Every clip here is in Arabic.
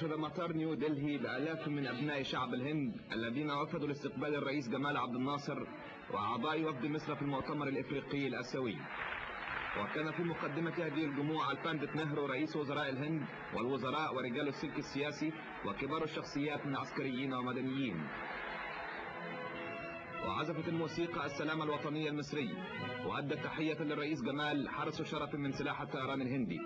نشد مطار نيو دلهي بآلاف من أبناء شعب الهند الذين وفدوا لاستقبال الرئيس جمال عبد الناصر وأعضاء وفد مصر في المؤتمر الإفريقي الآسيوي. وكان في مقدمة هذه الجموع الباندت نهرو رئيس وزراء الهند والوزراء ورجال السلك السياسي وكبار الشخصيات من عسكريين ومدنيين. وعزفت الموسيقى السلام الوطني المصري، وأدت تحية للرئيس جمال حرس شرف من سلاح الطيران الهندي.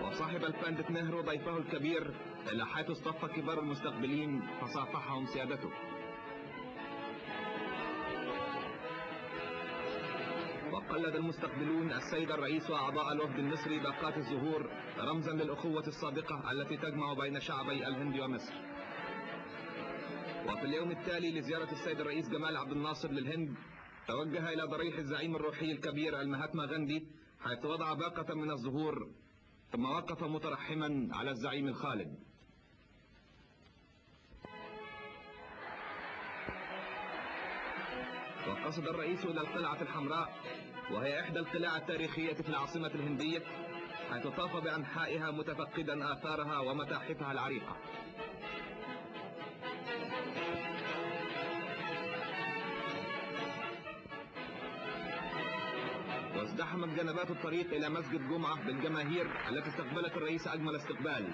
وصاحب الباندت نهرو ضيفه الكبير إلى حيث اصطف كبار المستقبلين فصافحهم سيادته. وقلد المستقبلون السيد الرئيس وأعضاء الوفد المصري باقات الزهور رمزا للأخوة الصادقة التي تجمع بين شعبي الهند ومصر. وفي اليوم التالي لزيارة السيد الرئيس جمال عبد الناصر للهند توجه إلى ضريح الزعيم الروحي الكبير المهاتما غاندي، حيث وضع باقة من الزهور ثم وقف مترحما على الزعيم الخالد. وقصد الرئيس إلى القلعة الحمراء، وهي إحدى القلاع التاريخية في العاصمة الهندية، حيث طاف بأنحائها متفقدا آثارها ومتاحفها العريقة. وازدحمت جنبات الطريق إلى مسجد جمعة بالجماهير التي استقبلت الرئيس أجمل استقبال.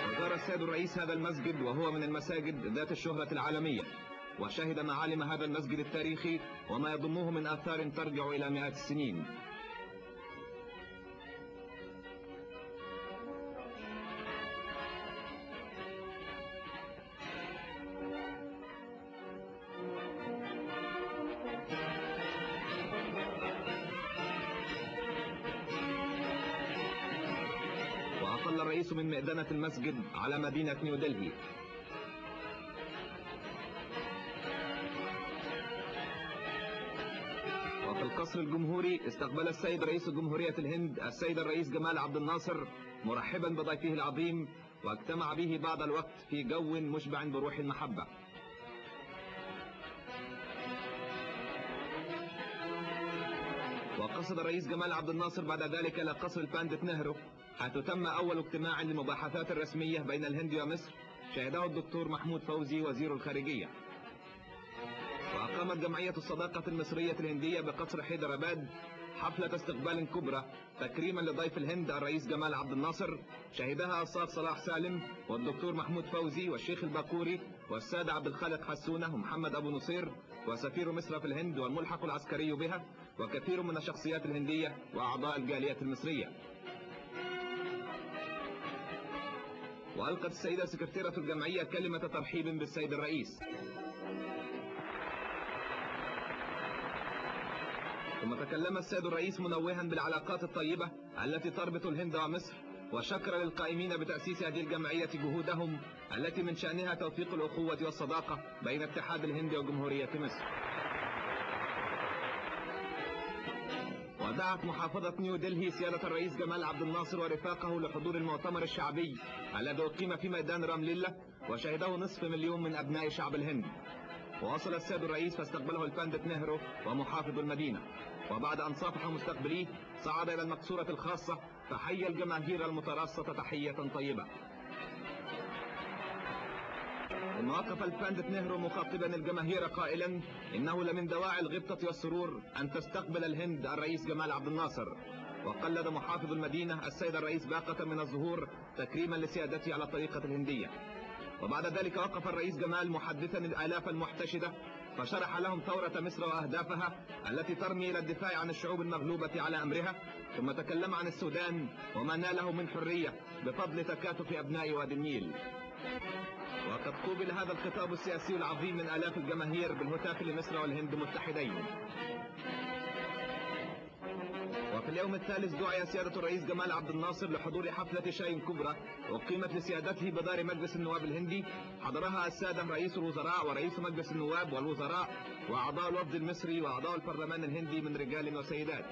وزار السيد الرئيس هذا المسجد وهو من المساجد ذات الشهرة العالمية، وشهد معالم هذا المسجد التاريخي وما يضمه من آثار ترجع إلى مئات السنين. وأطل الرئيس من مئذنة المسجد على مدينة نيو دلهي. وفي القصر الجمهوري استقبل السيد رئيس جمهورية الهند السيد الرئيس جمال عبد الناصر مرحبا بضيفه العظيم، واجتمع به بعض الوقت في جو مشبع بروح المحبة. وقصد الرئيس جمال عبد الناصر بعد ذلك إلى قصر الباندت نهرو، حيث تم أول اجتماع للمباحثات الرسمية بين الهند ومصر شهده الدكتور محمود فوزي وزير الخارجية. وأقامت جمعية الصداقة المصرية الهندية بقصر حيدراباد حفلة استقبال كبرى تكريما لضيف الهند الرئيس جمال عبد الناصر، شهدها الصاد صلاح سالم والدكتور محمود فوزي والشيخ الباقوري والسادة عبد الخالق حسونة ومحمد أبو نصير وسفير مصر في الهند والملحق العسكري بها وكثير من الشخصيات الهندية وأعضاء الجالية المصرية. وألقت السيدة سكرتيرة الجمعية كلمة ترحيب بالسيد الرئيس. ثم تكلم السيد الرئيس منوها بالعلاقات الطيبة التي تربط الهند ومصر، وشكر للقائمين بتأسيس هذه الجمعية جهودهم التي من شأنها توثيق الأخوة والصداقة بين اتحاد الهند وجمهورية مصر. ودعت محافظة نيو دلهي سيادة الرئيس جمال عبد الناصر ورفاقه لحضور المؤتمر الشعبي الذي أقيم في ميدان رامليلا وشهده نصف مليون من أبناء شعب الهند. ووصل السيد الرئيس فاستقبله الباندت نهرو ومحافظ المدينة، وبعد أن صافح مستقبليه صعد إلى المقصورة الخاصة فحيا الجماهير المتراصة تحية طيبة. ثم وقف الباندت نهرو مخاطبا الجماهير قائلا إنه لمن دواعي الغبطة والسرور أن تستقبل الهند الرئيس جمال عبد الناصر. وقلد محافظ المدينة السيد الرئيس باقة من الزهور تكريما لسيادته على الطريقة الهندية. وبعد ذلك وقف الرئيس جمال محدثا الآلاف المحتشدة فشرح لهم ثورة مصر وأهدافها التي ترمي إلى الدفاع عن الشعوب المغلوبة على أمرها، ثم تكلم عن السودان وما ناله من حرية بفضل تكاتف أبناء وادي النيل. وقد قوبل هذا الخطاب السياسي العظيم من آلاف الجماهير بالهتاف لمصر والهند متحدين. وفي اليوم الثالث دعي سيادة الرئيس جمال عبد الناصر لحضور حفلة شاي كبرى أقيمت لسيادته بدار مجلس النواب الهندي، حضرها السادة رئيس الوزراء ورئيس مجلس النواب والوزراء وأعضاء الوفد المصري وأعضاء البرلمان الهندي من رجال وسيدات.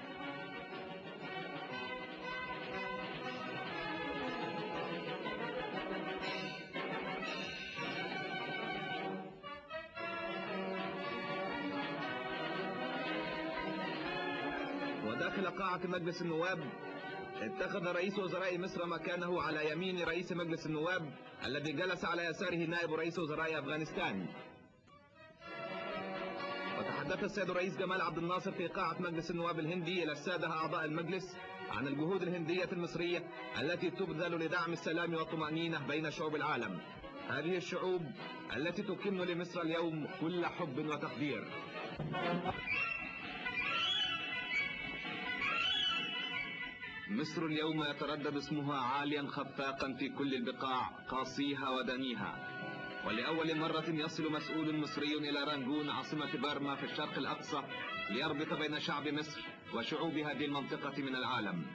داخل قاعة مجلس النواب اتخذ رئيس وزراء مصر مكانه على يمين رئيس مجلس النواب الذي جلس على يساره نائب رئيس وزراء أفغانستان. وتحدث السيد الرئيس جمال عبد الناصر في قاعة مجلس النواب الهندي إلى السادة أعضاء المجلس عن الجهود الهندية المصرية التي تبذل لدعم السلام والطمأنينة بين شعوب العالم، هذه الشعوب التي تكن لمصر اليوم كل حب وتقدير. مصر اليوم يتردد اسمها عاليا خفاقا في كل البقاع قاصيها ودنيها، ولأول مرة يصل مسؤول مصري إلى رانجون عاصمة بيرما في الشرق الأقصى ليربط بين شعب مصر وشعوب هذه المنطقة من العالم.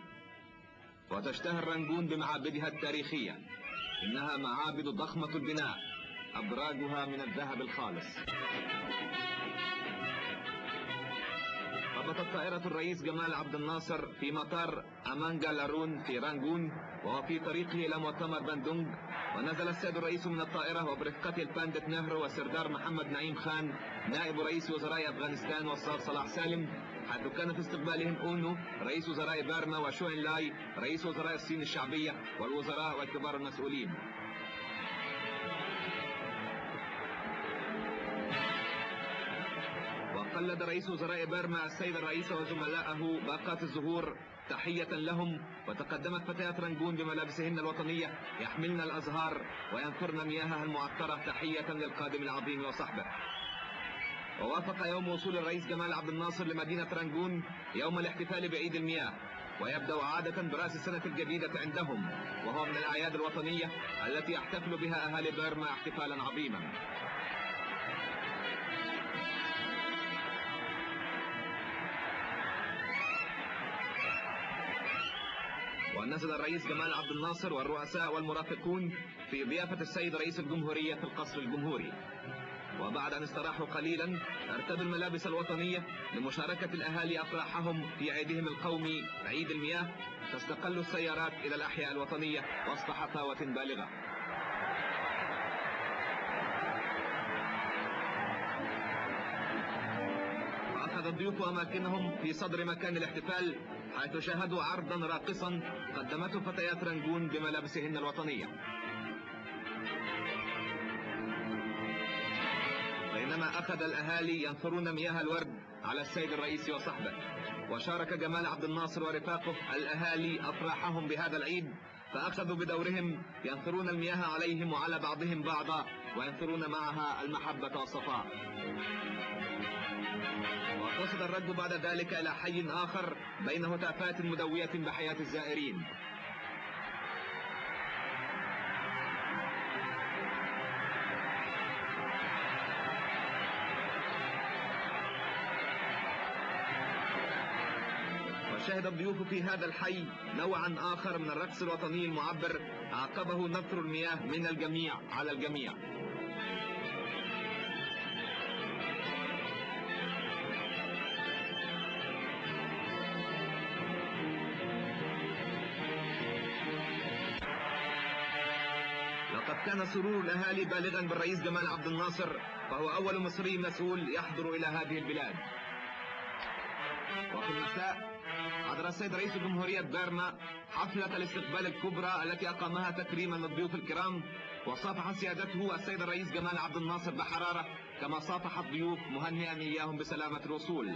وتشتهر رانجون بمعابدها التاريخية، إنها معابد ضخمة البناء أبراجها من الذهب الخالص. هبطت طائرة الرئيس جمال عبد الناصر في مطار أمانجالارون في رانجون وهو في طريقه إلى مؤتمر باندونج، ونزل السيد الرئيس من الطائرة وبرفقته الباندت نهرو والسردار محمد نعيم خان نائب رئيس وزراء أفغانستان والسار صلاح سالم، حيث كان في استقبالهم أونو رئيس وزراء بيرما وشوين لاي رئيس وزراء الصين الشعبية والوزراء والكبار المسؤولين. قلد رئيس وزراء بيرما السيد الرئيس وزملائه باقات الزهور تحية لهم، وتقدمت فتيات رانجون بملابسهن الوطنية يحملن الأزهار وينثرن مياهها المعطرة تحية للقادم العظيم وصحبه. ووافق يوم وصول الرئيس جمال عبد الناصر لمدينة رانجون يوم الاحتفال بعيد المياه، ويبدأ عادة برأس السنة الجديدة عندهم، وهو من الأعياد الوطنية التي يحتفل بها أهالي بيرما احتفالا عظيما. ونزل الرئيس جمال عبد الناصر والرؤساء والمرافقون في ضيافة السيد رئيس الجمهورية في القصر الجمهوري، وبعد أن استراحوا قليلا ارتدوا الملابس الوطنية لمشاركة الأهالي أفراحهم في عيدهم القومي عيد المياه، تستقل السيارات إلى الأحياء الوطنية وسط حفاوة بالغة. وأخذ الضيوف أماكنهم في صدر مكان الاحتفال، حيث شاهدوا عرضا راقصا قدمته فتيات رانجون بملابسهن الوطنية. بينما أخذ الأهالي ينثرون مياه الورد على السيد الرئيس وصحبه، وشارك جمال عبد الناصر ورفاقه الأهالي أفراحهم بهذا العيد، فأخذوا بدورهم ينثرون المياه عليهم وعلى بعضهم بعضا، وينثرون معها المحبة والصفاء. وقصد الرد بعد ذلك إلى حي آخر بين هتافات مدوية بحياة الزائرين. وشهد الضيوف في هذا الحي نوعا آخر من الرقص الوطني المعبر عقبه نثر المياه من الجميع على الجميع. لقد كان سرور الأهالي بالغا بالرئيس جمال عبد الناصر، فهو أول مصري مسؤول يحضر إلى هذه البلاد. وفي المساء حضر السيد رئيس جمهورية بيرما حفلة الاستقبال الكبرى التي أقامها تكريما للضيوف الكرام، وصافح سيادته السيد الرئيس جمال عبد الناصر بحرارة كما صافح الضيوف مهنئا إياهم بسلامة الوصول.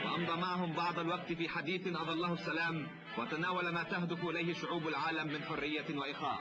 وأمضى معهم بعض الوقت في حديث أظله السلام، وتناول ما تهدف إليه شعوب العالم من حرية وإخاء.